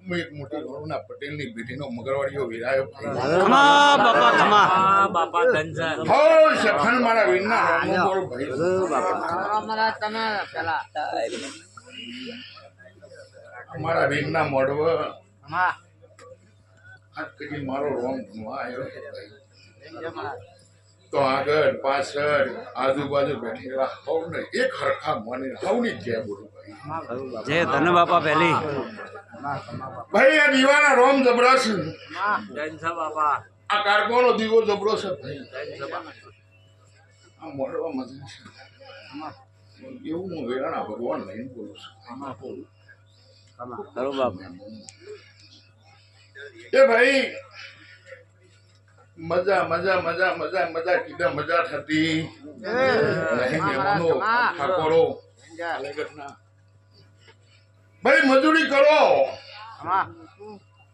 હું એક મોટી રોડના પટેલની બેટીનો મગરવાડીઓ વિરાયો ખમા બાપા ખમા બાપા ધનસર હો સખન મારા વીરના રામો બોલ ભાઈ અમારા તમે પેલા મારા વીરના મોડવ હા આજ કદી મારો રોમ ભણવા આવ્યો છે ભાઈ. તો આગળ પાછળ આજુબાજુ બેઠેલા હવને એક હરખા મને હવની જય બોલું ભાઈ. જય ધન બાપા પહેલી ભાઈ આ દીવાના રોમ જબરા છે. ધનસર બાપા આ કારકોનો દીવો જબરો છે ભાઈ. આ મોડવા મજા છે એવું હું વેરાણા ભગવાન લઈને બોલું છું. ખરું બાપા એ ભાઈ મજા મજા મજા મજા મજા કીધા મજા થતી નહીં મહેમાનો ઠાકોરો ભાઈ મજૂરી કરો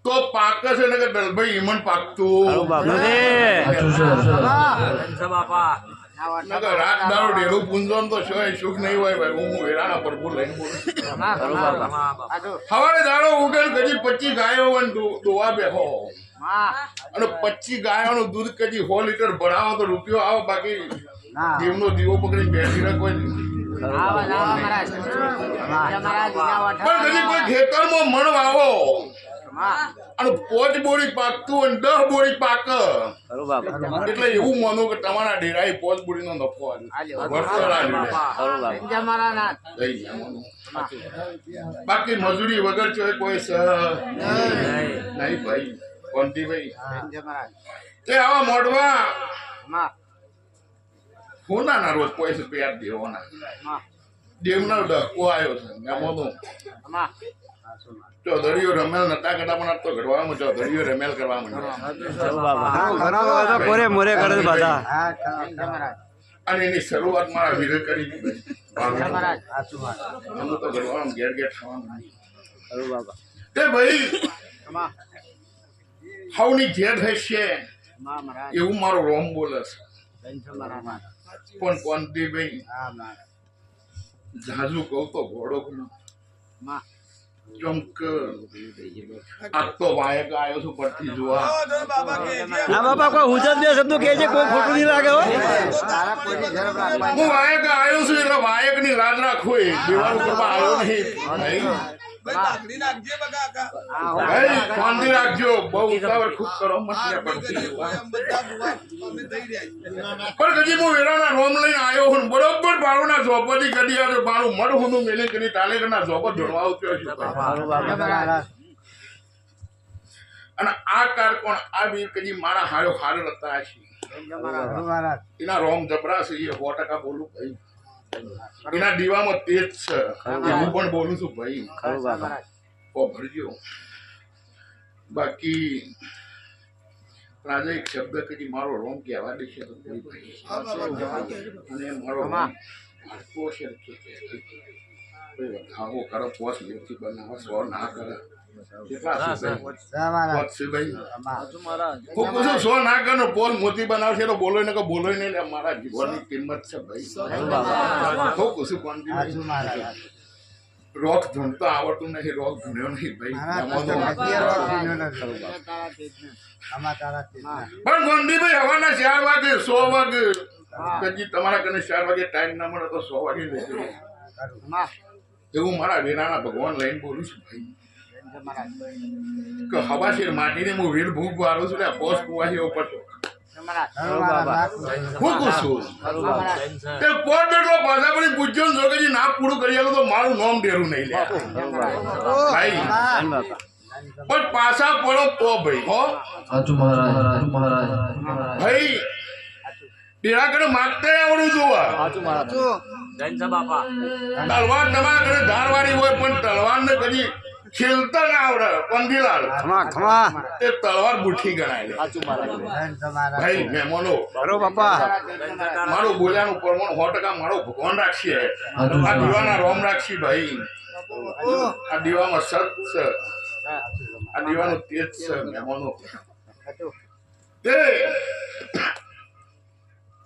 તો પાક છે ને કે દલભાઈ ઈમન પાકતું ધનસર બાપા નકર રાત દાડો ડેરું પૂંજો તો શું સુખ નહીં હોય ભાઈ. હું વેરાણા પ્રભુ લઈને બોલું. સવારે દાડો ઉગન કદી 25 ગાયો હોય ને દોવા બેહો અને 25 ગાયોનું દૂધ કદી 100 લીટર ભરાવો તો રૂપિયો આવે. બાકી દેવનો દીવો પકડી બેસી રહે કોઈ પણ કદી કોઈ ખેતરમાં મણ વાવો અને 5 બોરી પાકતું અને 10 બોરી પાક એટલે એવું માનું કે તમારા ડેરાએ 5 બોરીનો નફો બાકી મજૂરી વગર છે કોઈ નહીં ભાઈ. કોંતીભાઈ એ આવા મોઢવા હોનાના રોજ પૈસે પેર દેવાના દેવનો ડકો આવ્યો છે એમાં ચૌધરીઓ રમેલ નતા કરતા પણ તો ઘડવામાં ચૌધરીઓ રમેલ કરવા માંડ્યા કોરે મોરે કરે બધા અને એની શરૂઆત મારા વીરે કરી દીધી. એમ તો ઘડવામાં ઘેર ઘેર થવાનું તે ભાઈ હવની ઘેર થશે એવું મારો રોમ બોલે છે. પણ કોંતીભાઈ ઝાઝુ કહું તો ઘોડો ચમક આ તો વાયક આવ્યો છું પરથી જોવા. હા બાપા કોઈ હુજત બે શબ્દો કે છે કોઈ ખોટું નહીં લાગે હો. હું વાયક આવ્યો છું એટલે વાયક ની લાજ રાખવું દેવાનું કરવા આવ્યો નહીં. શાંતિ રાખજો બહુ ઉતાવળ ખૂબ કરો મત પણ કદી હું વેરાના રોમ લઈને આવ્યો હું બરોબર બાળુના ઝોપડી કદી આવ્યો મારું મઢ હું મેલી કરી ટાલેકરના ઝોપટ જોડવા ઉતર્યો છું. અને આ કારકોણ આ બી કદી મારા હારો હાર હતા છે એના રોમ જબરા છે એ 100% બોલું ભાઈ. એના દીવામાં તેજ છે હું પણ બોલું છું ભાઈ. ભરજો બાકી રાજા એક શબ્દ કદી મારો રોમ કહેવા દેશે તો કોઈ ભાઈ અને મારો ભારતો છે આવો કરો પોસ વ્યક્તિ બનાવે 100 ના કરે કેટલા છે ભાઈ. હું પૂછું 100 ના કરે પોલ મોતી બનાવશે તો બોલો ને કે બોલો નહીં મારા જીવનની કિંમત છે ભાઈ. હું પૂછું કોણ રોક ધૂણતો આવડતું નહીં રોક ધૂણ્યો નહીં ભાઈ. પણ ગોંધીભાઈ હવાના 4 વાગે 100 વાગે કદી તમારા કને 4 વાગે ટાઈમ ના મળે તો 100 વાગે લેજો એવું મારા વેરાના ભગવાન લઈને બોલું છું ભાઈ. કે હવા છે માટીને હું વીર ભૂખ વાળું છું ને પોસ કુવા જેવો પડતો હું પૂછું તે પોટ બેટલો પાછા પડી પૂછ્યો જો કે ના પૂરું કરી આવું તો મારું નામ ડેરું નહીં લે ભાઈ. પણ પાછા પડો તો ભાઈ હો ભાઈ ડેરા કરે માગતા આવડું જોવા. તલવાર તમારા ઘરે ધારવાળી હોય પણ તલવાર ને કદી ખેલતા ના આવડે. કંદીલાલ તે તલવાર બુઠી ગણાય ભાઈ. મહેમાનો મારું બોલ્યાનું પ્રમાણ 100% મારો ભગવાન રાખશે. આ દીવાના રોમ રાખશી ભાઈ. આ દીવામાં સત છે આ દીવાનું તેજ છે મહેમાનો. તે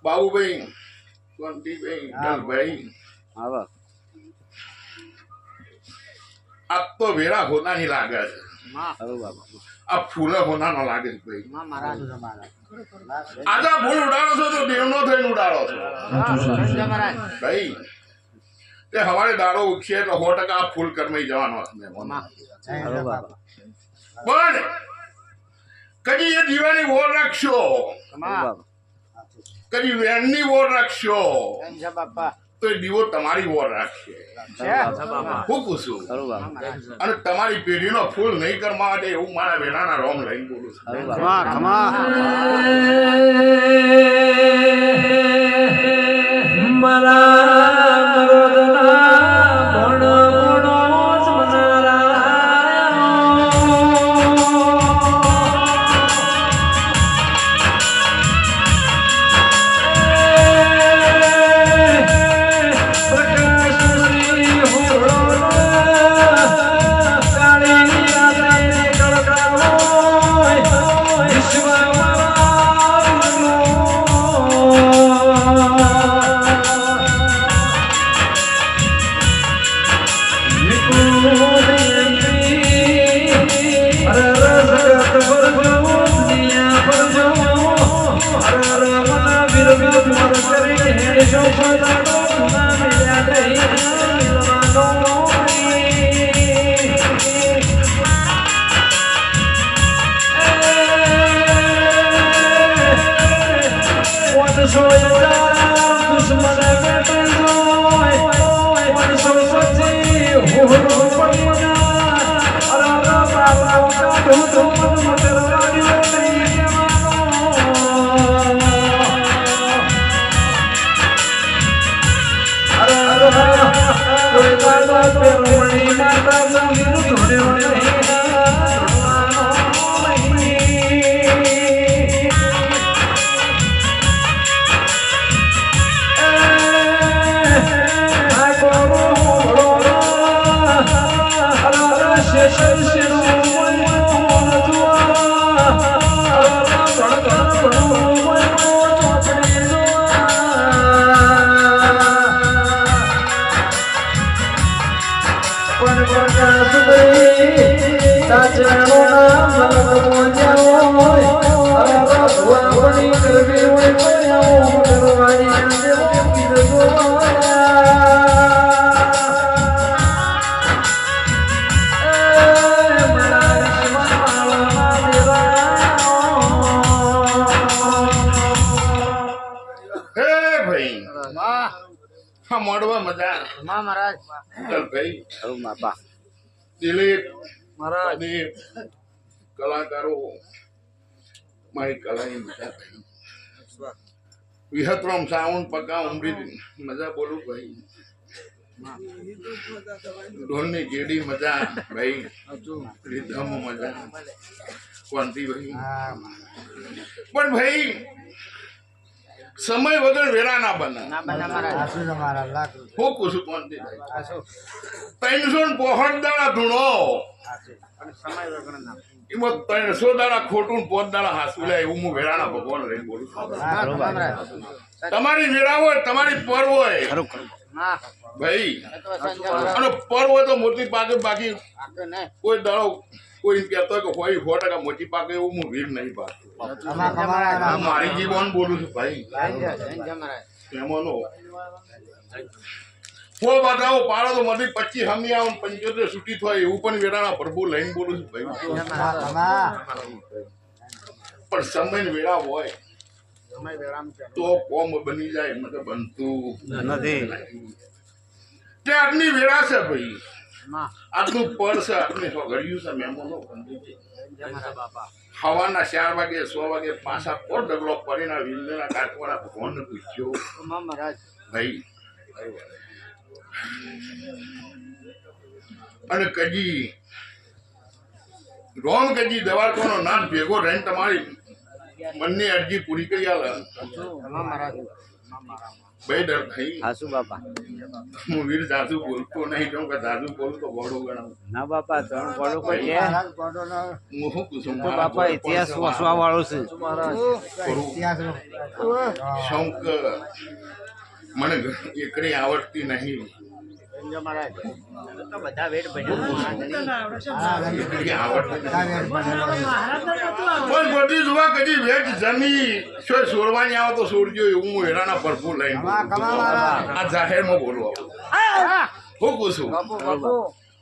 બાબુભાઈ કોંતીભાઈ ભાઈ આ તો વેરા હોતા નહીં લાગે છે. માં ખરું બાપા આ ફૂલે હોના ન લાગે છે ભાઈ માં મહારાજ આજા ફૂલ ઉડાડો છો તો દેવનો થઈને ઉડાડો છો સંજય મહારાજ ભાઈ તે હવારે દાડો ઉગશે એટલે 100% આ ફૂલ કરમાઈ જવાનો છે મહેમાનો. ખરું બાપા પણ કદી એ દીવાની વોર રાખશો ખરું માં બાપા કદી વેણની વોર રાખશો સંજય બાપા તો એ દીવો તમારી વોર રાખશે છે હું પૂછું ખરું બાપા અને તમારી પેઢીનો ફૂલ નહીં કરવા માટે એવું મારા વેણાના રોમ લઈને બોલું છું ખરું બાપા ખમા મોડવા મજા માં મહારાજ ચાલ ભાઈ ખરું બાપા દિલીપ મહારાજ પ્રદીપ કલાકારો મારી કલાની મજા ભાઈ વિહતરામ સાવન પકા ઉમરી મજા બોલું ભાઈ ઢોલની કેડી મજા ભાઈ રીધમ મજા કોંતી ભાઈ પણ ભાઈ સમય વગર વેરા ના બને ના બના મહારાજ હું કુશું કોંતી ભાઈ 365 દાડા ધૂણો સમય વગર ના એમાં 300 દાડા ખોટું 5 દાડા હાસુ લે એવું હું વેરાના ભગવાન રહીને બોલું છું તમારી વેરા હોય તમારી પર હોય ખરું ખરું માં ભાઈ તો સંજય મહારાજ અને પર હોય તો મોટી પાકે બાકી આકે ને કોઈ દાડો કોઈ કહેતો હોય કે હોય 100% મોટી પાકે એવું હું વીર નહીં પાકતો આ મારી જીવન બોલું છું ભાઈ સંજય મહારાજ એમાંનો ફો બતાવો પાડો તો મને 25 હમી આવું 75 છૂટી થાય એવું પણ વેરાના પ્રભુ લઈને બોલું છું ભાઈ પણ સમય વેળા હોય સમય વેરામ છે તો કોમ બની જાય મતલબ બનતું નથી તે આજની વેળા છે ભાઈ માં આજનું પર છે આજની ઘડિયું છે મહેમાનો સંજય મહારાજ બાપા હવાના 4 વાગે 6 વાગે પાછા પોર ડગલો પડીના વિંદના કાટવાળા ભગવાનને પૂછ્યો માં મહારાજ ભાઈ અને કજી રોમ કજી દવારકોનો નાથ ભેગો રહીને તમારી મનની અરજી પૂરી કરી આલે માં મહારાજ ભાઈ ડર નહીં હાસુ બાપા હું વીર જાદુ બોલતો નહીં કેમ કે જાદુ બોલતો બડો ગણાવ ના બાપા તમે પડો કોઈ છે હું શું કુસુમ તો બાપા ઇતિહાસ વાંચવા વાળો છે શંક મને એકડી આવડતી નહીં સંજય મહારાજ તો બધા વેટ ભજન પણ બધી જોવા કદી વેચ જમી શું છોડવાની આવે તો છોડજો હું હેરાના ભરપૂર લઈને આ જાહેરમાં બોલું હું કહું છું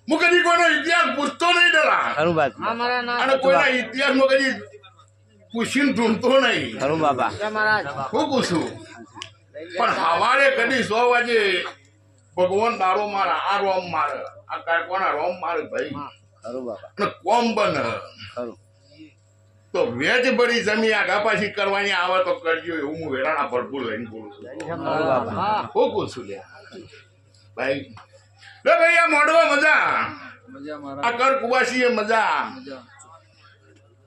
હું કદી કોઈનો ઇતિહાસ પૂછતો નહીં ડરા ખરું વાત અમારા ના અને કોઈના ઇતિહાસમાં કદી પૂછીને ઢૂંઢતો નહીં ખરું બાપા સંજય મહારાજ હું પૂછું પણ સવારે કદી 100 વાગે ભગવાન દારો મારે આ રોમ મારે આ કારકોના રોમ મારે ભાઈ ખરું બાપા અને કોમ બને ખરું તો વેચ ભરી જમી આગા પાછી કરવાની આવે તો કરજો એવું હું વેરાણા ભરપૂર લઈને બોલું છું સંજય મહારાજ હા હું પૂછું લે ભાઈ લે ભાઈ આ મોડવા મજા આ કર કુવાસી એ મજા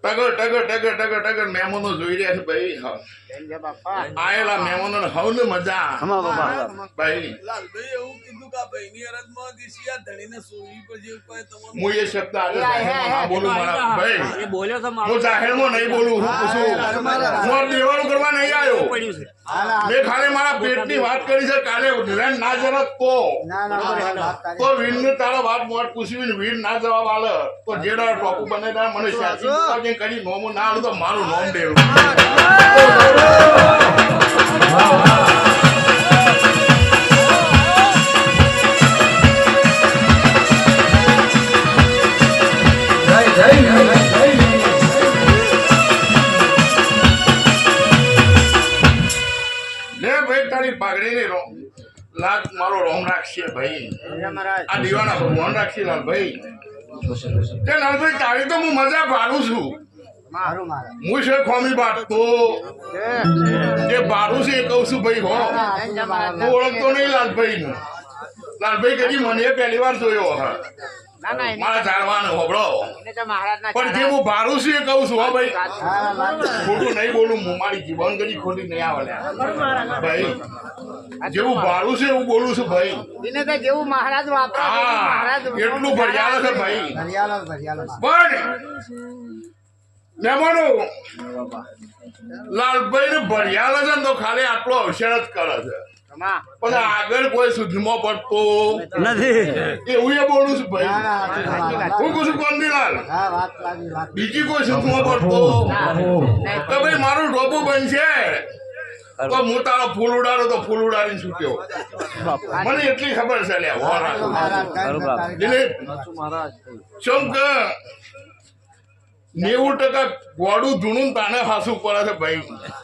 ટગર ટગર ટગર ટગર ટગર મહેમાનો જોઈ રહ્યા છે ભાઈ હા. સંજય બાપા આયેલા મહેમાનો હવને મજા ખમા બાપા ભાઈ લાલભાઈ એવું કીધું કે આ ભાઈની અરજમાં દિશિયા ધણીને સોવી પર જે કોઈ તમારું હું એ શબ્દ આજે જાહેરમાં ના બોલું મારા ભાઈ એ બોલ્યો તો હું જાહેરમાં નહીં બોલું હું પૂછું હું દેવાનું કરવા નહીં આવ્યો મેં ખાલી મારા પેટની વાત કરી છે કાલે ધ્યાન ના જરત તો વીરને તારા વાત મોટ પૂછવી વીર ના જવાબ આલે તો જેડા ટોપુ બને ત્યાં મને સાચી કરી નોમું ના આલું તો મારું નોમ દેવું લે ભાઈ તારી પાઘડીની રોમ લાખ મારો રોમ રાખશે ભાઈ સંજય મહારાજ આ દીવાના ભગવાન રાખશે લાલભાઈ તે લાલભાઈ તારી તો હું મજા પાડું છું મારું મહારાજ હું છે ખોમી બાટતો જે બારું છે એ કહું છું ભાઈ હો સંજય મહારાજ હું ઓળખતો નહીં લાલભાઈ નું લાલભાઈ કદી મને પહેલી વાર જોયો હા ના ના એને મારા જાણવાનું હોબળો તો મહારાજ ના પણ જે હું બારું છું એ કહું છું હો ભાઈ ખોટું નહીં બોલું હું મારી જીવન કદી ખોટી નહીં આવે લ્યા. ભાઈ જેવું બારું છે એવું બોલું છું ભાઈ એને તો જેવું મહારાજ વાપરો મહારાજ હા એટલું ભરિયાળ છે ભાઈ પણ મહેમાનો લાલભાઈ ને ભરિયાળ છે ને તો ખાલી આટલો અવસર જ કરે છે પછી આગળ કોઈ સુધમાં પડતો નથી એવું એ બોલું છું ભાઈ હું કહું છું કોંદીલાલ બીજી કોઈ સુધમાં પડતો તો ભાઈ મારું ટોપું બનશે તો હું તારો ફૂલ ઉડાડો તો ફૂલ ઉડાડીને છૂટ્યો મને એટલી ખબર છે લે દિલીપ ચમ કે 90% ગોડું ધૂણું તાને હાસું પડે છે ભાઈ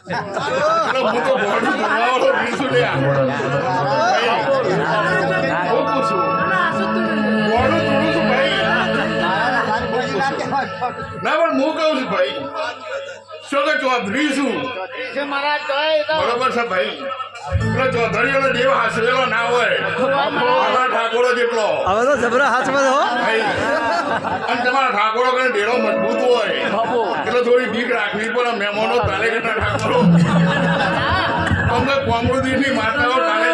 એટલે હું તો ગોડું ધૂણવાવાળો રીશું લે હું પૂછું ગોડું ધૂણું છું ભાઈ ના પણ હું કહું છું ભાઈ શું કે ચૌધરી છું મહારાજ બરોબર છે ભાઈ એટલે ચૌધરીઓનો દેવ હાસવેલો ના હોય આપણા ઠાકોરો જેટલો હવે તો જબરા હાથમાં હો ભાઈ અને તમારા ઠાકોરો કઈ ડેરો મજબૂત હોય એટલે થોડી બીક રાખવી પડે મહેમાનો તાલે કરતા ઠાકોરો તમને કોમૃદીની માતાઓ તાલે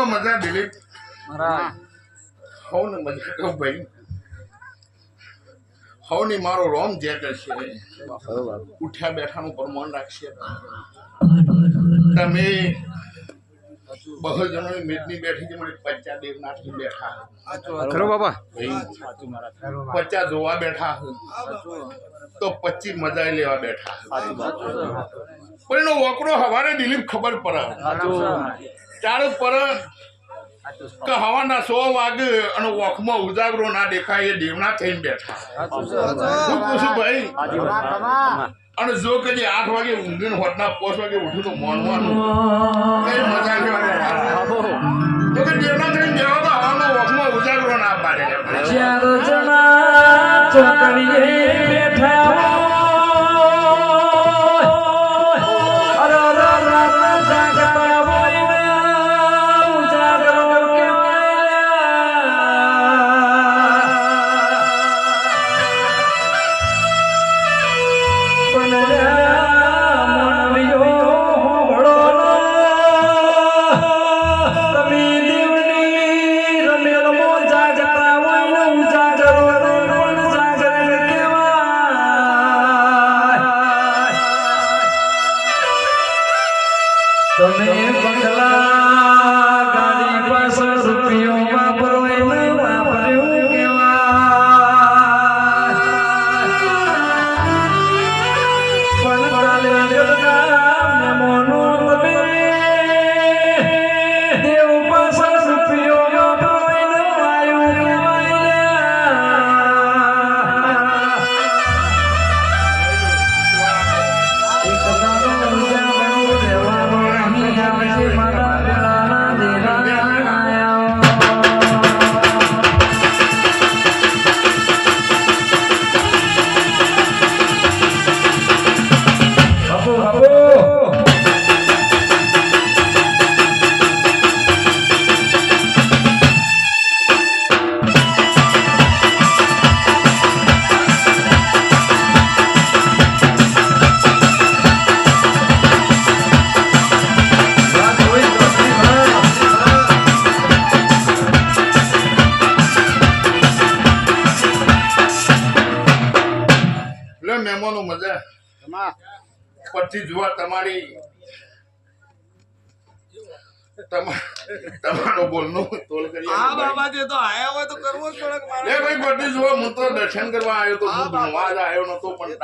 મજા દિલીપ હવ ને મજા કહું ભાઈ હવની મારો રોમ જે કરશે ઉઠ્યા બેઠાનું પ્રમાણ રાખશે તમે બહુ જણોની મેદની બેઠી છે મને 50 દેવનાથની બેઠા ખરો બાપા ભાઈ 50 જોવા બેઠા તો 25 મજા લેવા બેઠા પણ એનો વકરો હવારે દિલીપ ખબર પડે ચાલુ પર કે હવાના 100 વાગે અને વખમાં ઉજાગરો ના દેખાય એ દેવના થઈને બેઠા શું પૂછું ભાઈ અને જો કદી 8 વાગે ઊંઘીને હોટના 5 વાગે ઉઠું તો મોનવાનું કઈ મજા લેવા તો કે દેવના થઈને બેહો તો હવાનો વખમાં ઉજાગરો ના પાડે ચાર જણા ચોકડીએ બેઠા તમે બંગલા ગાડી પાછળ રૂપિયો વાપરો એને વાપર્યું કેવાય પણ કાલે જગના મોનો તમે દેવ પાછળ રૂપિયો વાપરો એને વાયું કેવાય મહેમાનો મજા પછી જોવા તમારો બોલનો તોલ કરી આ બાબા જે તો આયા હોય તો કરવો જ પડે કે મારે લે ભાઈ પછી જોવા હું તો દર્શન કરવા આવ્યો તો હું ભણવા જ આવ્યો નતો પણ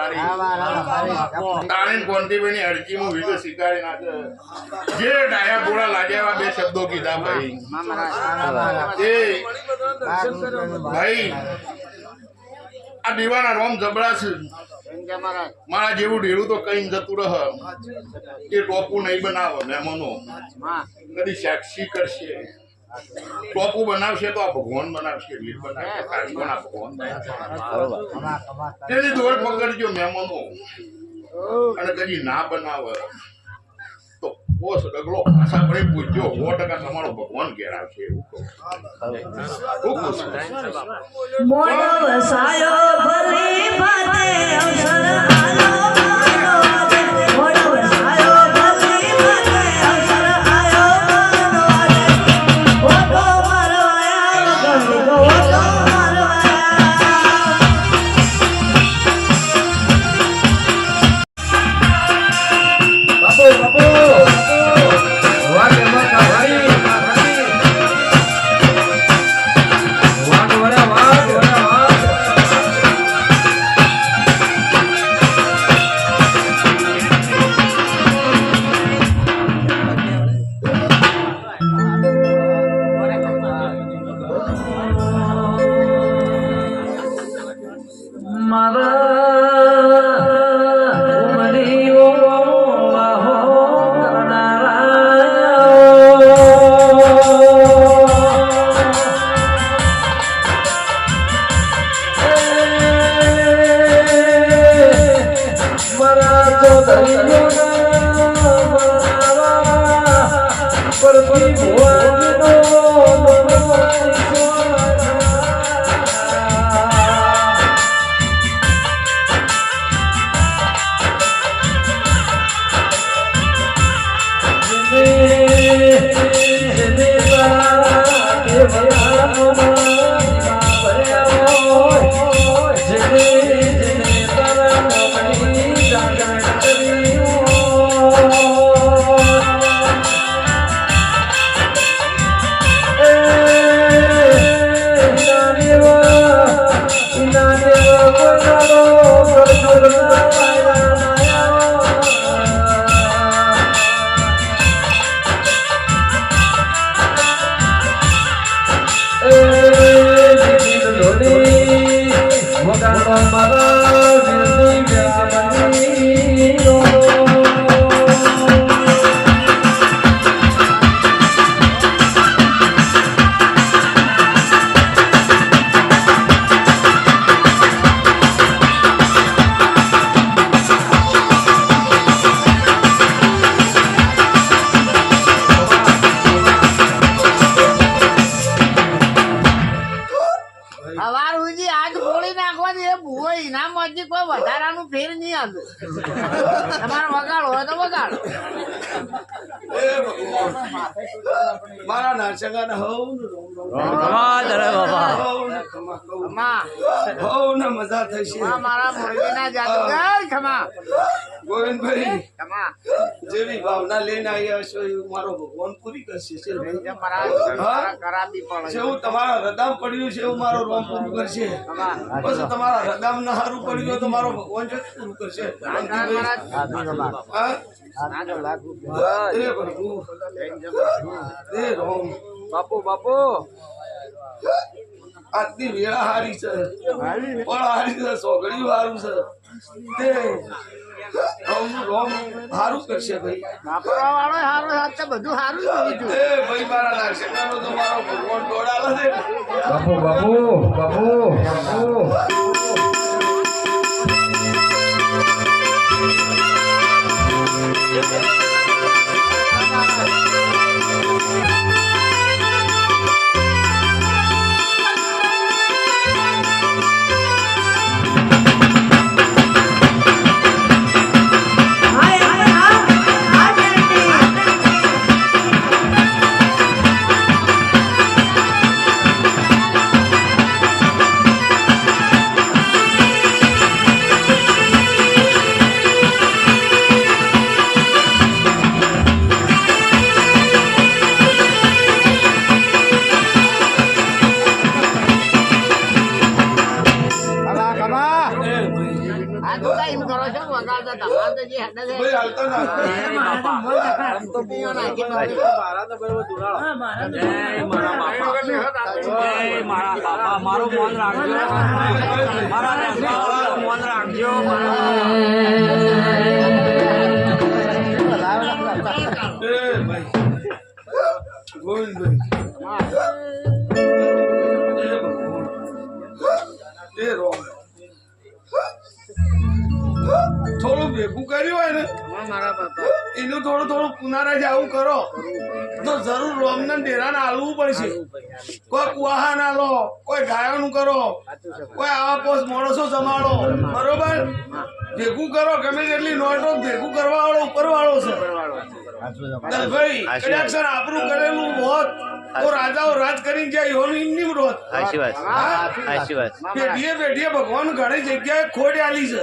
તારી કોંટીભાઈની અરજીમાં વિડીયો શીખાડી નાખે જે ડાયા ગોળા લાગ્યા બે શબ્દો કીધા ભાઈ એ ભાઈ આ દીવાના રોમ જબડા છે મારા જેવું ઢેરું તો કઈ જતું રહ એ ટોપુ નહીં બનાવે મહેમાનો કદી સાક્ષી કરશે ટોપુ બનાવશે તો આ ભગવાન બનાવશે લીટ બનાવશે કારીગર આ ભગવાન બનાવશે તેની દોડ પકડજો મહેમાનો અને કદી ના બનાવે તો પોસ ડગલો પાછા પડી પૂછજો 100% તમારો ભગવાન ઘેર આવશે એવું કહું મોનો વસાયો ભલે ભાતે અવસર આલો મોનો વસાયો ભલે ભાતે અવસર આયો ઓટો મારો આયા ગંગો ઓટો મારો બાપુ બાપુ વાગે મકા ભાઈ વાગ વરા વાગ વરા વાગ મારા દિલની વ્યામની રો. સવાર સુધી આજ ગોળી નાખવાની એ ભૂવો ઇનામ હજી કોઈ વધારાનું ફેર નહીં આવ્યું. તમારે વગાડો હોય તો વગાડો. એ ભગવાન. મારા નાચગાને હવને રોમ રોમ. ખમા હવને મજા થશે. ખમા મારા મુરગીના જાદુગર ખમા ગોવિંદભાઈ ખમા જેવી ભાવના લઈને આવ્યા છો એવું મારો ભગવાન પૂરી કરશે છે. જે મારા કરાબી પડે જેવું તમારા હૃદય પડ્યું છે એવું મારો રોમ પૂરું કરશે. ખમા બસ તમારા હૃદય ના હારું પડ્યું હોય તો મારો ભગવાન છે પૂરું કરશે. હા? એ પ્રભુ એ રોમ બાપુ બાપુ આજની વેળા હારી છે પણ હારી છે સોગડી હારું છે તે રોમ રોમ હારું કરશે ભાઈ. વાપરવા વાળો સારો સાથે બધું સારું જ હોય છે. એ ભાઈ મારા નાગશેકાનો તો મારો ભગવાન દોડાલે છે. બાપુ બાપુ બાપુ બાપુ. આ તો કઈ એમ કરો છો વગાડતા તમારે તો જે હેડે છે ભાઈ હાલતા ના એ બાપા આમ તો પીઓ નાખી નાખી. એ ભાઈ ગોવિંદભાઈ એ ભગવાન એ રોમ થોડું ભેગું કર્યું હોય ને મારા બાપા એનું થોડું થોડું પુનારા જ આવું કરો તો જરૂર રોમને ડેરાને હાલવું પડશે. કોઈ કુવાહા ના લો, કોઈ ગાયોનું કરો, કોઈ આવા પોસ માણસો જમાડો. બરોબર ભેગું કરો. ગમે તેટલી નોટો ભેગું કરવા વાળો ઉપર વાળો છે. ભાઈ કદાચ સર આપણું કરેલું હોત તો રાજાઓ રાજ કરી જાય એનું એમની રોત. પેઢીએ પેઢીએ ભગવાન ઘણી જગ્યાએ ખોટ આલી છે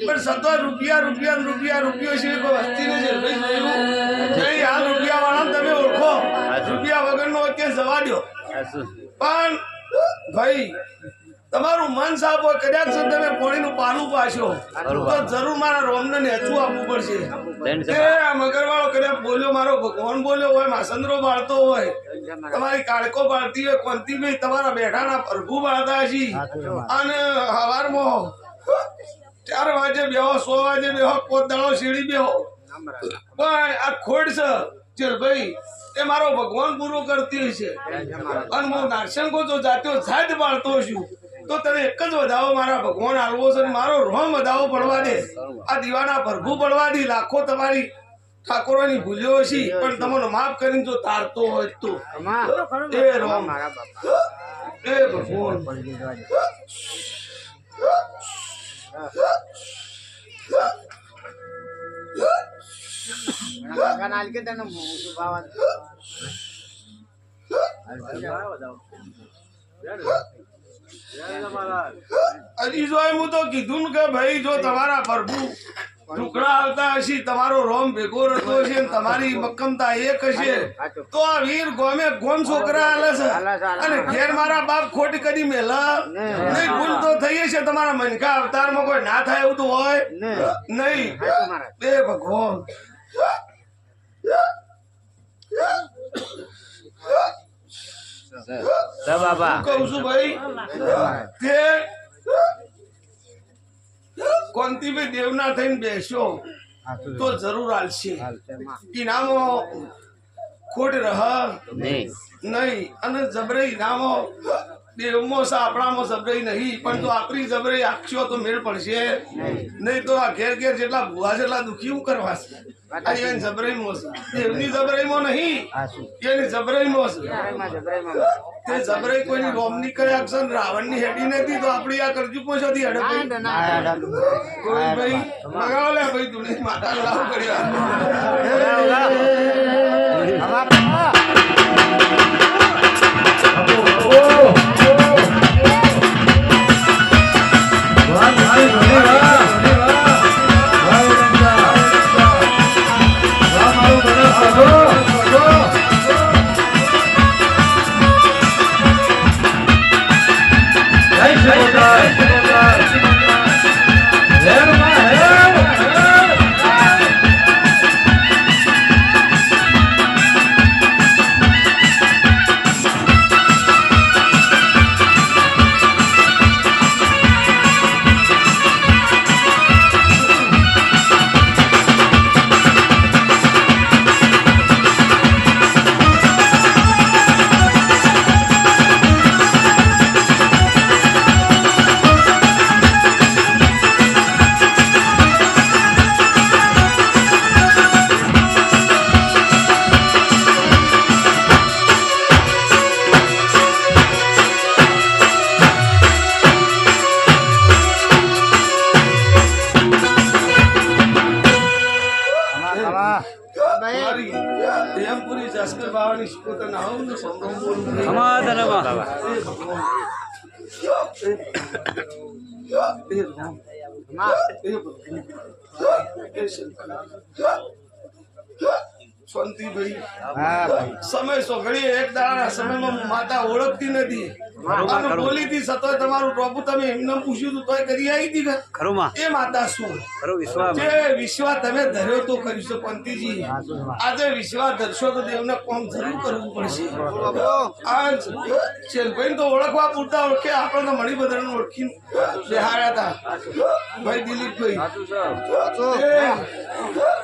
પણ સતત રૂપિયા રૂપિયા રૂપિયા રૂપિયો છે કોઈ વસ્તી નથી. હાલ રૂપિયા વાળા તમે ઓળખો, રૂપિયા વગરનો ક્યાં જવા દો. પણ ભાઈ તમારું મન સાફ હોય, કદાચ તમે પાણીનું પાનું પાછો તો જરૂર મારા રોમને નેચું આપવું પડશે. આ મગરવાળો કદાચ બોલ્યો, મારો ભગવાન બોલ્યો હોય, માસંદરો બાળતો હોય, તમારી કાળકો બાળતી હોય, કોંતીભાઈ તમારા બેઠાના પ્રભુ બાળતા હશે અને હવારમાં 4 વાગે બેહો, 100 વાગે બેહો, 5 દાડો શેડી બેહો. પણ આ ખોડ છે ભાઈ એ મારો ભગવાન પૂરો કરતી હશે. અને હું નાગશંકો જો જાત્યો જાત બાળતો છું તો તને એક જ વધાવો મારા ભગવાન હાલવો છે. મારો રોમ વધાવો પડવા દે, આ દીવાના પ્રભુ પડવા દે. લાખો તમારી ઠાકોરોની ભૂલ્યો હશે પણ તમને માફ કરીને જો તારતો હોય તો એ રોમ મારા બાપા એ ભગવાન ભગવાન હાલ કે તને મોટું ભાવ હજી જો હું તો કીધું ને કે ભાઈ જો તમારા પ્રભુ ટુકડા આવતા હશે, તમારો રોમ ભેગો રહેતો હશે, તમારી મક્કમતા એક હશે તો આ વીર ગોમે ગોમ છોકરા હાલે છે. અને ઘેર મારા બાપ ખોટ કરી મેલા નહીં. ભૂલ તો થઈ હશે તમારા મનકા અવતારમાં, કોઈ ના થાય એવું તો હોય નહીં. એ ભગવાન કહું છું ભાઈ કે કોંતીભાઈ દેવના થઈને બેસ્યો તો જરૂર હાલશે ઇનામો ખોટ રહ નહીં અને જબરે ઇનામો દેવમાં છે આપણામાં જબરાઈ નહીં પણ તો આપણી જબરાઈ આખશો તો મેળ પડશે નહીં તો આ ઘેર ઘેર જેટલા ભૂવા જેટલા દુઃખી શું કરવા છે એની જબરાઈમાં છે દેવની જબરાઈમાં નહીં એની જબરાઈમાં છે તે જબરાઈ કોઈની રોમની કરે અક્ષર રાવણની હેડી નથી તો આપણી આ કરજુ પહોંચોથી હેડે કોઈ ભાઈ મગાવો લે ભાઈ તું માતા લાવ કર્યા સમય સોઘડી એક દાડા સમયમાં માતા ઓળખતી નથી બોલી હતી સતત તમારું ટોપું તમે એમને પૂછ્યું હતું તોય કરી આવી હતી એ માતા શું જે વિશ્વાસ તમે ધર્યો તો કરીશો પંતીજી આજે વિશ્વાસ ધરશો તો દેવને કોમ જરૂર કરવું પડશે આ શેરભાઈ તો ઓળખવા પૂરતા ઓળખે આપણે તો મણિભદ્ર ને ઓળખી બેહાડ્યા હતા ભાઈ દિલીપભાઈ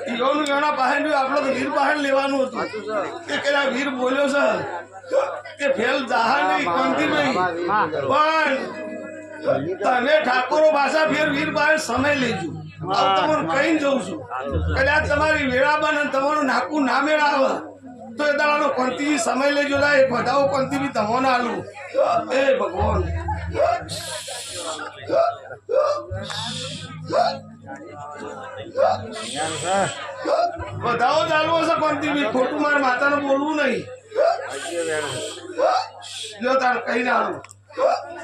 ઈઓનું એના પાસે આપણે તો વીર પાસે લેવાનું હતું કે પેલા વીર બોલ્યો છે કે ફેલ જાહા નહીં કોંતી નહીં પણ તમે ઠાકોરો ભાષા ફેર વીર પાસે સમય લેજો તમારું કઈ જઉં છું કદાચ તમારી વેળાબન અને તમારું નાકું ના મેળાવે તો એ દાડાનો કોંતીજી સમય લેજો લા એક વધાવો કોંતીજી તમને આલું એ ભગવાન બધાઓ ચાલવો છે કોંતીજી ખોટું મારે માતાને બોલવું નહીં જો તાર કઈ ના આવું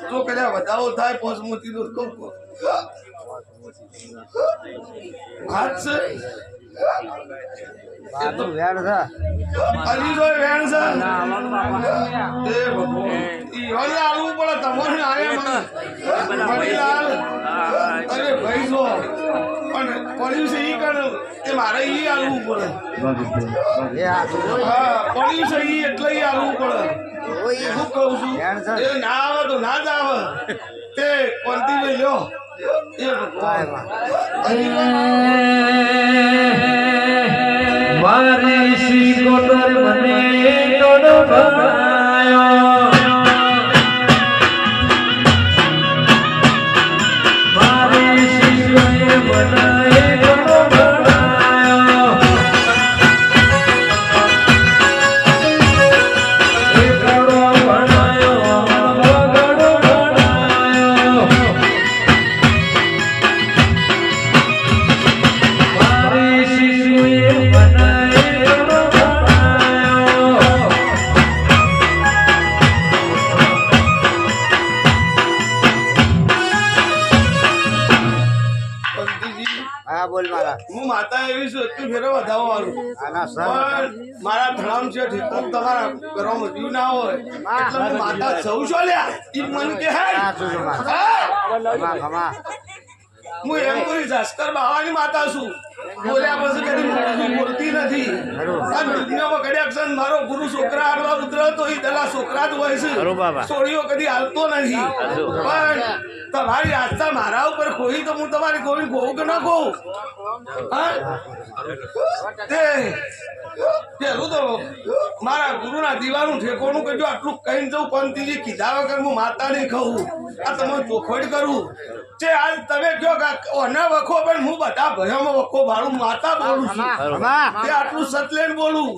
તો કદાચ વધાવો થાય પોસમોતી તો કહું હાથ છે અલી જો વેણ છે એ ભગવાન ઈ હોલે આલવું પડે તમને આયા મણીલાલ અરે ભાઈ જો પણ પડ્યું છે ઈ કણ એ મારે ઈ આલવું પડે હા પડ્યું છે ઈ એટલે ઈ આલવું પડે શું કહું છું એ ના આવે તો ના જ આવે તે કોંતી ભાઈ લ્યો એ ભગવાન મારી શ્રી કોટર મને તોડો બનાયો મારી શ્રી કોએ બનાય તોડો બનાયો એ તોડો બનાયો બગડો બનાયો મારી શ્રી કોએ હું માતા એવી છું એટલું ફેરો વધાવો વાળું પણ મારા ધડામ છે ઠેકાણ તમારા ઘરમાં જીવ ના હોય એટલે હું માતા સૌ છો લ્યા ઈ મને કે હે હું એમ કરી જાસ્કર બાવાની માતા છું બોલ્યા પછી કદી મૃત્યુ બોલતી નથી. આ દુનિયામાં કદાચ છે ને મારો ગુરુ છોકરા હાલવા ઉતરતો એ દલા છોકરા જ હોય છે. છોડીઓ કદી હાલતો નથી. પણ તમારી આસ્થા મારા ઉપર ખોઈ તો હું તમારી કોઈ કહું કે ના કહું? હા પેલું તો મારા ગુરુના દીવાનું ઠેકોનું કહેજો. આટલું કહીને જવું પંતીજી કીધા વગર હું માતા નહીં કહું. આ તમે ચોખવટ કરું છે. આજ તમે કહો કે ઓના વખો પણ હું બધા ભયોમાં વખો ભાડું માતા બોલું છું. તે આટલું સત લઈને બોલું.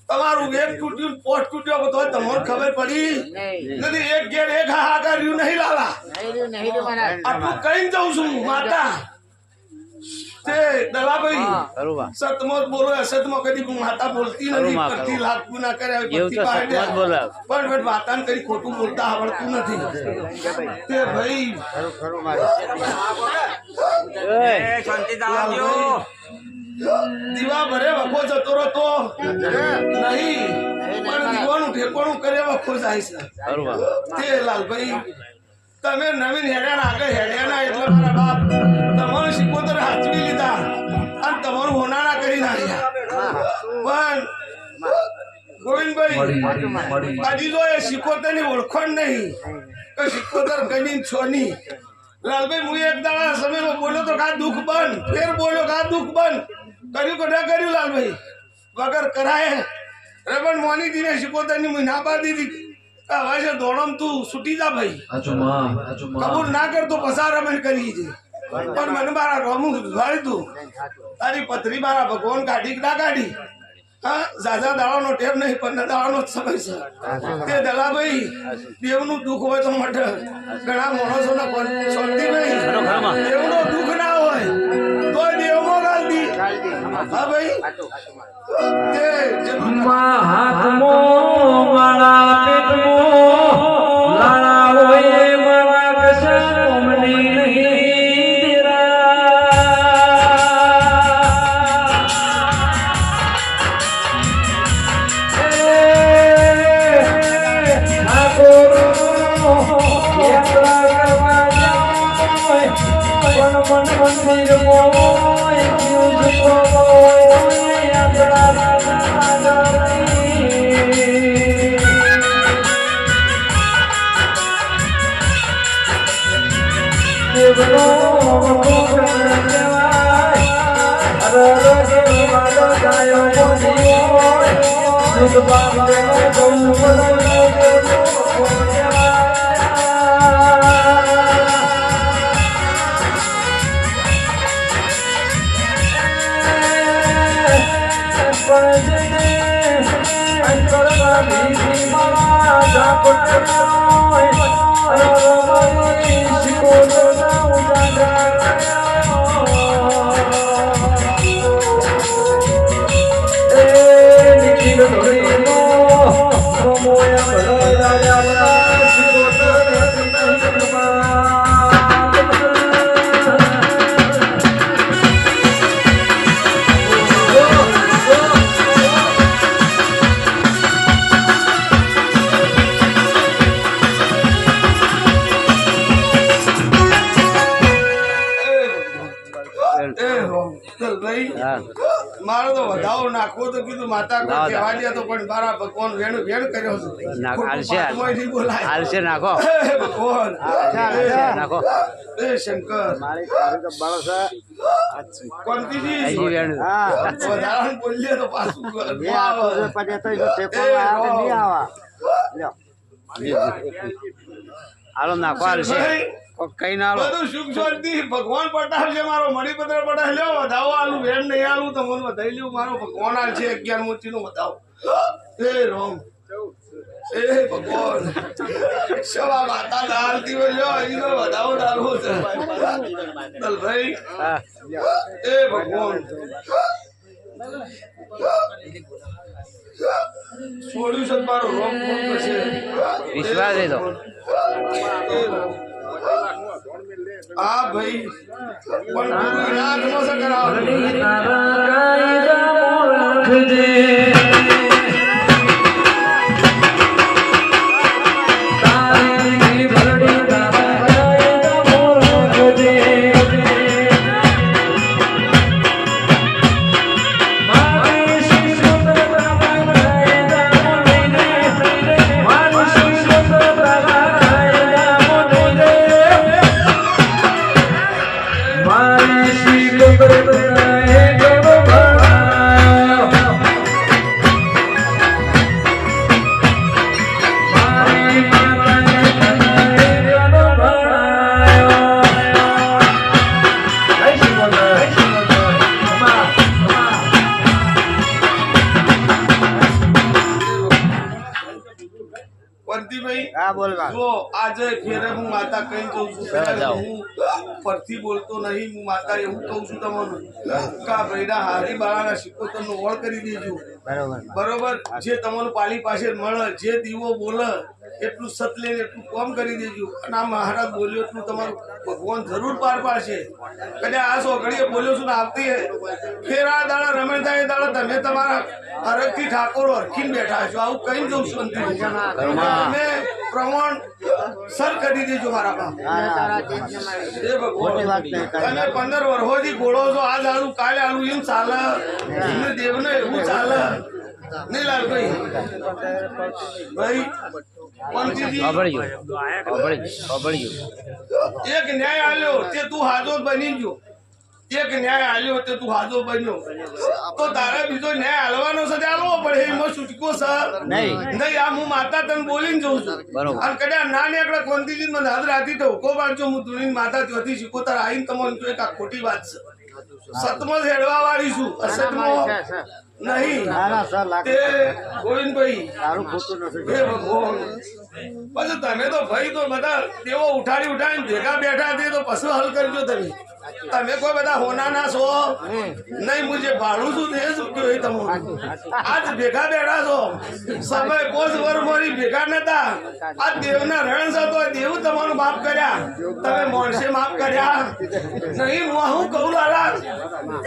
તમારું વેગ તૂટ્યું પોસ્ટ તૂટ્યો બધો તમને ખબર પડી નથી. એક ઘેર એક હાહાકાર રહ્યું નહીં લાલા. આટલું કહીને જઉં છું માતા. તે દલાભાઈ સતમો બોલો. અસતમાં કદી માતા બોલતી નથી. કરતી લાગતું ના કરે પણ વાતાન કરી ખોટું બોલતા આવડતું નથી. તે ભાઈ દીવા ભરે વખો જતો રહેતો નહીં. પણ દીવાનું ઠેકોણું કરે વખો જાય છે. તે લાલભાઈ તમે નવીન હેડ્યા આગળ હેડ્યા એટલે મારા બાપ તમારું શીખોતર હાચવી લીધા અને તમારું હોનારા કરી નાખ્યા. પણ ગોવિંદભાઈ હજી જો એ શીખોતર ની ઓળખાણ નહીં કે શીખોતર કદી છોની. લાલભાઈ હું એક દાડા સમયમાં બોલ્યો તો કા દુઃખ બંધ. ફેર બોલ્યો કા દુઃખ બંધ. કર્યું કે ના કર્યું લાલભાઈ? વગર કરાય રબન મોનીજીને શીખોતર ની ના પાડી દીધી. હવે દોડમ તું છૂટી જા ભાઈ. કબૂલ ના કરતો પસાર રમણ કરી છે. પણ મને મારા રોમું વાળી તું તારી પથરી મારા ભગવાન કાઢી ના કાઢી. હા ઝાઝા દાડાનો ટેપ નહીં પણ દાડાનો જ સમય છે. તે દલાભાઈ દેવનું દુઃખ હોય તો મટે. ઘણા માણસો શાંતિ નહીં. દેવનું દુઃખ ના હોય તો દેવમાં ગાલતી. હા ભાઈ હાથમો મારા પેટમો લાળા હોય મારા કસમની નહીં મારો તો વધાવો નાખવો તો કીધું માતા કહેવા દે તો પણ મારા ભગવાન વેણ કર્યો છે. બોલાય નાખો ભગવાન નાખો. એ શંકર કોંતીજી વધારાનું બોલીએ તો પાછું કઈ ના બધું સુખ શાંતિ ભગવાન પટાવશે. મારો મણિપત્ર પટાવ લ્યો વધાવો આલું વેણ નહીં આલું તો મને વધાઈ લ્યું. મારો ભગવાન આલ છે 11 મૂર્તિ નું વધાવો. એ રોમ એ ભગવાન સવા માતા દાલતી હોય લ્યો એનો વધાવો દાલવો છે. દલભાઈ એ ભગવાન છોડ્યું છે મારો રોમ કોણ છે વિશ્વાસ દે તો. હા ભાઈ પણ ના નમસ્કાર કરાવો. વંતીભાઈ હા બોલવા જો આજે ફેરે હું માતા કઈ કહું છું પેલા હું પરથી બોલતો નહીં હું માતા એવું કહું છું તમને કા ભાઈના હારી બાળાના સિકોતરનો ઓળ કરી દેજો બરોબર બરોબર જે તમારું પાલી પાસે મળે જે દીવો બોલે એટલું સત લઈને એટલું કામ કરી દેજો અને આ મહારાજ બોલ્યો એટલું તમારું ભગવાન જરૂર પાર પાડશે કદાચ આ સોગડીએ બોલ્યો છું ને આવતી ફેર આ દાડા રમણ થાય એ દાડા તમે તમારા હરખથી ઠાકોર હરખીને બેઠા છો આવું કઈ જવું છું તમે પ્રમાણ સર કરી દેજો મારા બાપ એ ભગવાન તમે 15 વર્ષોથી ગોળો છો આ દાડું કાલે આલું એમ ચાલે એમને દેવને એવું ચાલે નહીં લાલભાઈ ભાઈ એક ન્યાય આલ્યો તે તું હાજો બની ગયો એક ન્યાય આલ્યો તે તું હાજો બન્યો તો તારે બીજો ન્યાય આલવાનો છે તે આલવો પડે એમાં છૂટકો છે નહીં આ હું માતા તને બોલીને જઉં છું અને કદાચ ના નીકળે કોંતીજી મને હાથ રાતી તો હુકો પાડજો હું તુની માતા ત્યોથી શીખોતર આવીને તમને જો એક આ ખોટી વાત છે સતમાં હેડવા વાળી છું અસતમાં નહીં તે ગોવિંદભાઈ સારું ખોટું નથી હે ભગવાન પછી તમે તો ભાઈ તો બધા દેવો ઉઠાડીને ભેગા બેઠા તે તો પશુ હલ કરજો તમે કોઈ બધા હોનાના છો નહીં હું જે ભાડું છું તે જ કહ્યું તમે આજ ભેગા બેઠા છો સમય કોસ વરમોરી ભેગા નતા આ દેવના રણ હતો દેવ તમારું માફ કર્યા તમે મોણસે માફ કર્યા નહીં હું કહું લાલા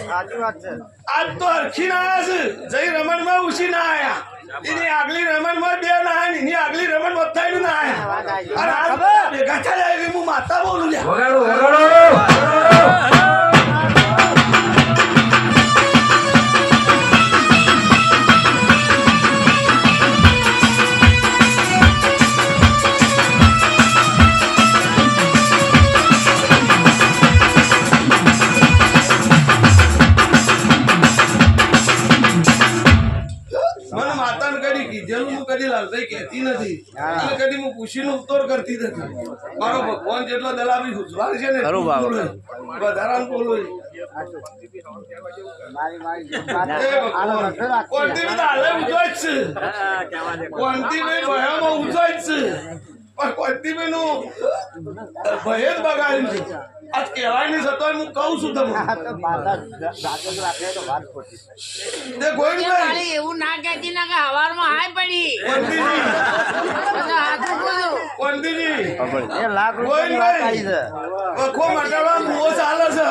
સાચી વાત છે આજ તો હરખી ના આવ્યા છે જઈ રમણમાં ઉછી ના આયા એની આગલી રમણમાં બે ના આયા એની આગલી રમણ વથાઈ ના આયા અને આ ભેગા થયા હું માતા બોલું લ્યા વગાડો વગાડો મને માતાને કદી કીધેલું હું કદી લાલભાઈ કહેતી નથી એટલે કદી હું પૂછીને ઉત્તર કરતી નથી મારો ભગવાન જેટલો દલાલી ઉજવાળ છે ને વધારાનું બોલો કોંતી બધા હાલે ઉજો જ છે કોંતીભાઈ ભયામાં ઉજો જ છે પણ કોંતીભાઈ નું ભય જ બગાડ્યું છે આજ કહેવાય નહીં થતો હું કહું છું તમને ગોવિંદભાઈ એવું ના કહેતી ના કે હવારમાં હાય પડી કોંતીજી બધા હાથું બોલો કોંતીજી એ લાખ રૂપિયા વખો મટાડવા બુઓ ચાલે છે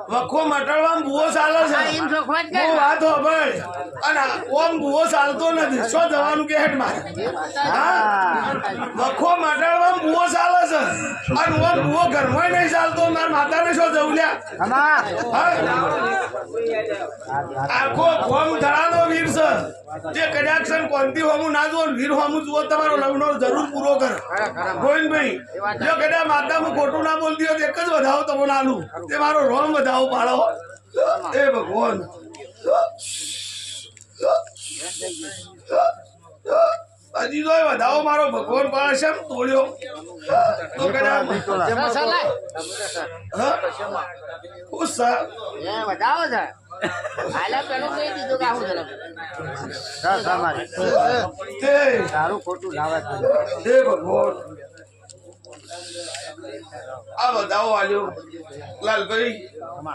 વખો મટાડવા બુઓ ચાલે છે એમ ચોખવટ હું વાત હો ભાઈ અને ઓમ બુઓ ચાલતો નથી શું જવાનું કે હેડ મારે વખો મટાડવા બુઓ ચાલે છે અને ઓમ બુઓ ઘરમાં નહીં ચાલતો મારા માતાને શું જવું લ્યા આખો ફોર્મ ધડાનો વીર છે જે કદાચ કોંતી હોમું ના જુઓ વીર હોમું જુઓ તમારો લગ્નો જરૂર પૂરો કરે ગોવિંદભાઈ જો કદાચ માતા હું ખોટું ના બોલતી હોય તો એક જ વધાવો તમને આલું તે મારો રોમ વધાવો પાડો એ ભગવાન હજી તો વધાવો મારો ભગવાન પાડે છે તોડ્યો તો કદાચ ખુશ બતાવો છે હાલા પેલું કહી દીધું કે આવું તે સારું ખોટું લાવે હે ભગવાન આ બધાઓ આલ્યો લાલભાઈ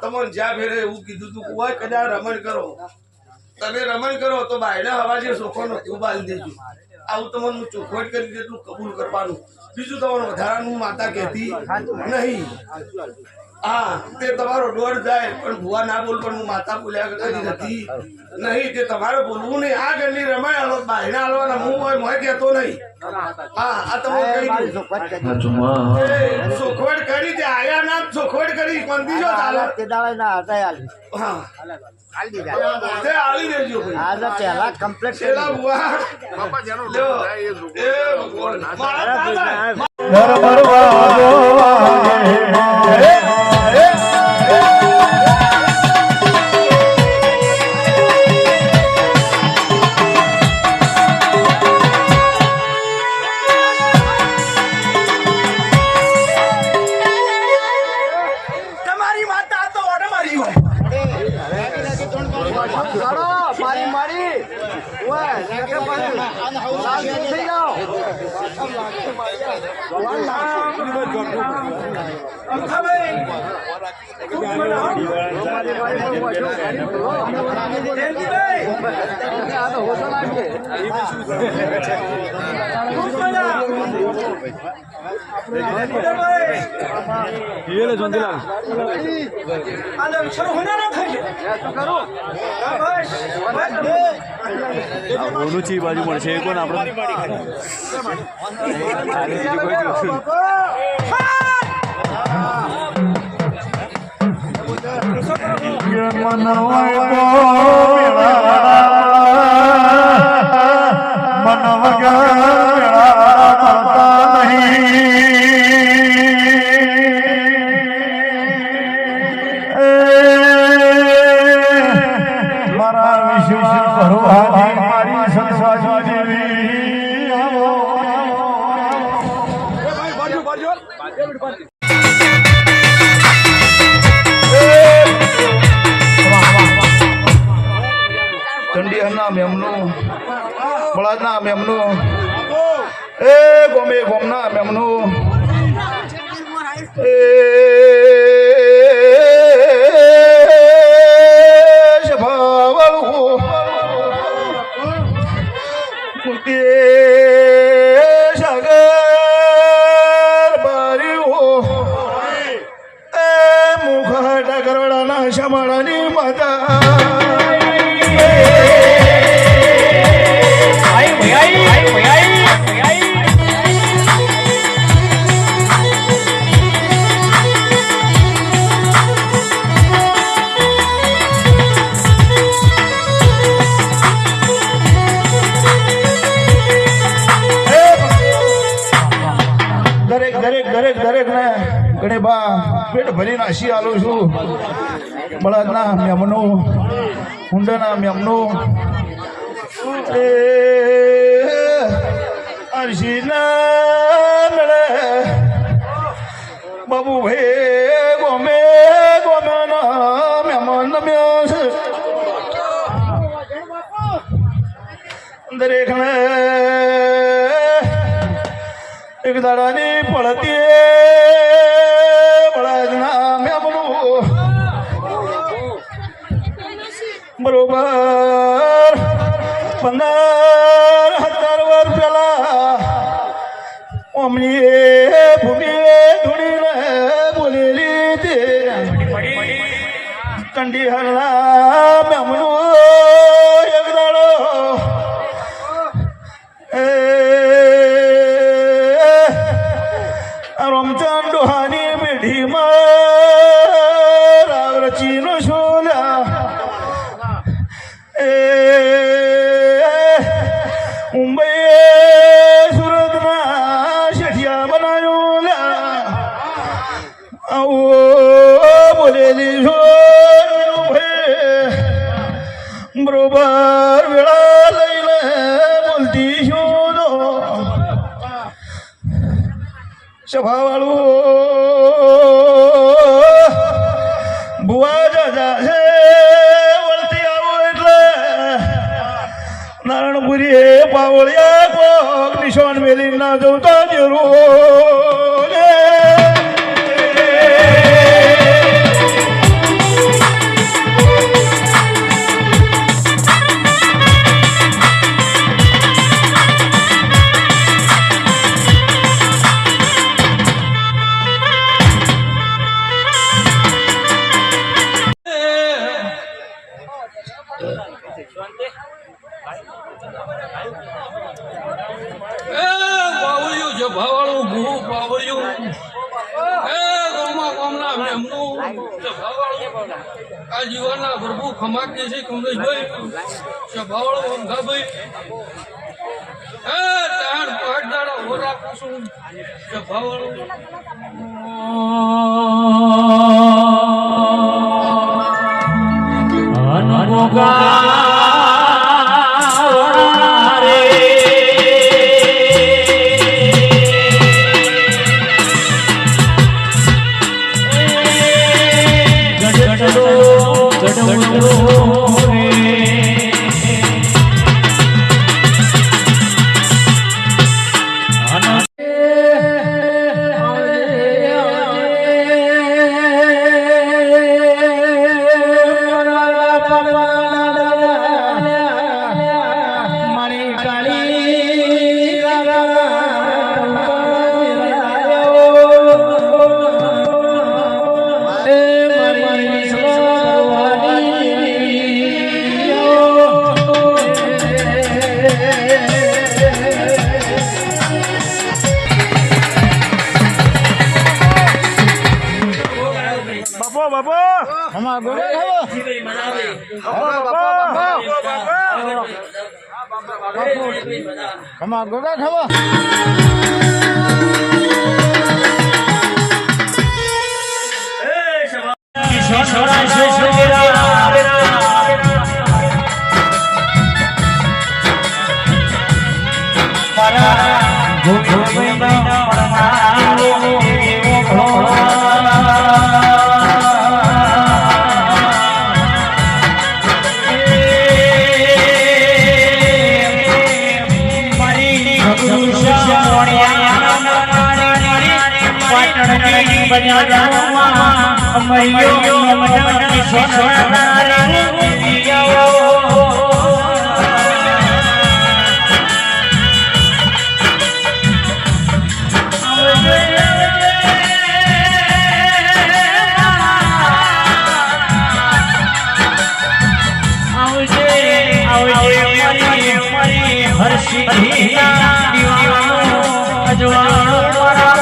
તમને જ્યાં ફેરે એવું કીધું તું કોઈ કદાચ રમણ કરો તમે રમણ કરો તો બાયના હવાજે સોફાનો ઉબાલ દેજો આવું તમને હું ચોખવટ કરી જેટલું કબૂલ કરવાનું બીજું તમારું વધારાનું માતા કહેતી નહીં હા તે તમારો દોડ જાય પણ ભુવા ના બોલ પણ હું માતા બોલ્યા કરી નથી નહીં તે તમારે બોલવું નહીં આ ઘરની રમાય હાલો બાયના હાલવાના હું હોય મોય કહેતો નહીં હા આ તમે કઈ ચોખવટ કરી તે આયા ના ચોખવટ કરી કોંતી જો ચાલે હા તે આલી દેજો પેલા કમ્પ્લીટ પેલા ભુવા લ્યો એ ભગવાન મારા દાદા બરોબર તમારી માતા તો ઓટો મારી હોય મારી બોનું ચી બાજુ મળશે એ કોણ આપણે ચંડીહરના મેમનું બળાદના મેમનું એ ગોમે ગોમના મેમનું એ સભાવાળું કુટે સાગર બારીઓ એ મુખડા કરવાડાના શમાડાની માતા દરેક ને ગણે બા પેટ ભરીને હસી આલું છું બળદના મેમનું હુંડાના મેમનું એ અરસીના મળે બાબુ ભાઈ ગોમે ગોમેના મેમન મેસ દરેક ને એક દાડાની પડતી બળદના મેમનું બરોબર 15-17 વર્ષ પહેલા અમની ભૂમિ ધૂણીને બોલેલી તે કંડીહરના મેમનું એક દાડો રમચાન ડોહાની પેઢીમાં રાવ રચીનો શોલ્યા એ મુંબઈ સુરતના શેઠિયા બનાવ્યો આવો બોલેલી છો બરોબર વેળા લઈને બોલતી છું સભાવાળું ભુવા જાજા છે વળતી આવો એટલે નારાયણપુરી પાવળિયા કોક નિશાન મેલી ના જવતા જરૂર આ જીવનના પ્રભુ ખમાકે છે કમલેશભાઈ સભાવાળો ઓમખાભાઈ તાર પાંચ દાડા ઓરા પૂછું સભાવાળો Ano ખમા ગોગા ખમા ખમા ગોગા ખમા હર્ષી અજવાળો